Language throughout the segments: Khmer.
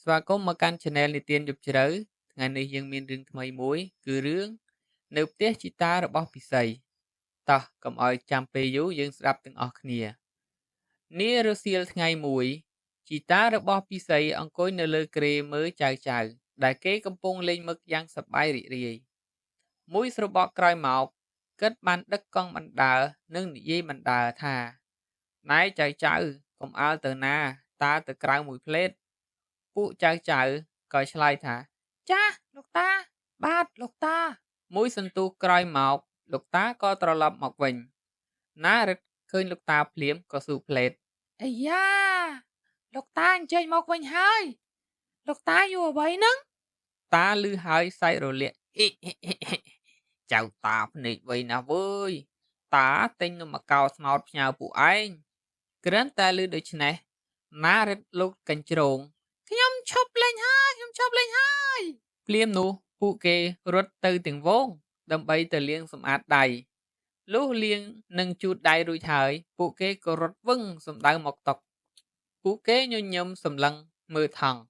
ស្វាគមន៍មកកាន់ Channel និទានយប់ជ្រៅថ្ងៃនេះយើងមានរឿងថ្មីមួយគឺរឿងនៅផ្ទះជីតារបស់ពិសីតោះកុំឲ្យចាំពេលយូរយើងស្ដាប់ទាំងអស់គ្នានារសៀលថ្ងៃមួយជីតារបស់ពិសីអង្គុយនៅលើគ្រែមើលចៅៗដែលគេកំពុងលេងមឹកយ៉ាងសប្បាយរីករាយមួយស្របក់ក្រោយមកគិតបានដឹកកង់បណ្ដើរនិងនិយាយបណ្ដើរថាណែចៅកុំអាលទៅណាតាទៅក្រៅមួយភ្លេតពួកចៅក៏ឆ្លើយថាចាលោកតាបាទលោកតាមួយសន្ទុះក្រោយមកលោកតាក៏ត្រឡប់មកវិញណារឹតឃើញលោកតាភ្លាមក៏ស៊ូភ្លេតអាយ៉ាលោកតាអញ្ជើញមកវិញហើយលោកតាយូរអ្វីហ្នឹងតាឮហើយសើចរលាកអ៊ីចៅតាភ្នែកវៃណាស់វើយតាទិញនំអាកោស្ងោតផ្ញើពួកឯងគ្រាន់តែឮដូច្នេះណារឹតលោកកញ្ជ្រោងខ្ញុំឈប់លេងហើយភ្លាមនោះពួកគេរត់ទៅទាំងវងដើម្បីទៅលាងសម្អាតដៃលុះលាងនិងជូតដៃរួចហើយពួកគេក៏រត់វឹងសំដៅមកតុពួកគេញញឹមសម្លឹងមើលថង់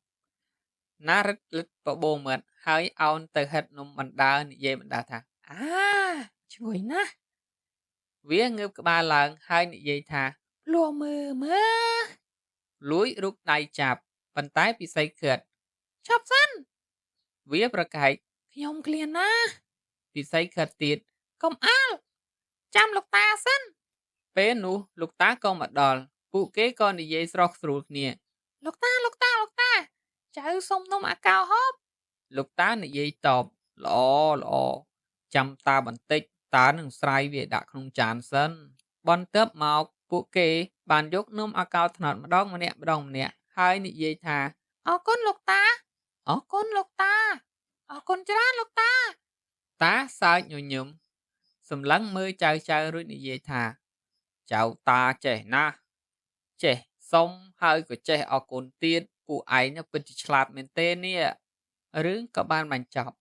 ណារឹតលិតបបោមាត់ហើយអោនទៅហិតនំបណ្ដើនិយាយបណ្ដើថាឈ្ងុយណាស់វាងើបក្បាលឡើងហើយនិយាយថាភ្លោះមើលួយរុកដៃចាប់ប៉ុន្តែពិសីឃ្លាតឈប់សិនវាប្រកែកខ្ញុំឃ្លានណាស់ពិសីឃ្លាតទៀតកុំអាលចាំលោកតាសិនពេលនោះលោកតាក៏មកដល់ពួកគេក៏និយាយស្រស់ស្រួលគ្នាលោកតាចៅសុំនំអាកោហូបលោកតានិយាយតបល្អចាំតាបន្តិចតានឹងស្រាយវាដាក់ក្នុងចានសិនបន្ទាប់មកពួកគេបានយកនំអាកោត្នោតម្ដងម្នាក់ហើយនិយាយថាអរគុណលោកតាអរគុណច្រើនលោកតាតាសើចញញឹមសម្លឹងមើលចៅរួចនិយាយថាចៅតាចេះណាស់ចេះសុំហើយក៏ចេះអរគុណទៀតពួកឯងពិតជាឆ្លាតមែនទេនេះរឿងក៏បានបញ្ចប់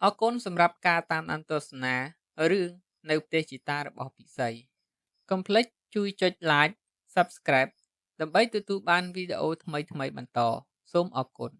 អរគុណសម្រាប់ការតាមដានទស្សនារឿងនៅផ្ទះជីតារបស់ពិសីកុំភ្លេចជួយចុច like Subscribe ដើម្បីទទួលបានវីដេអូថ្មីបន្តសូមអរគុណ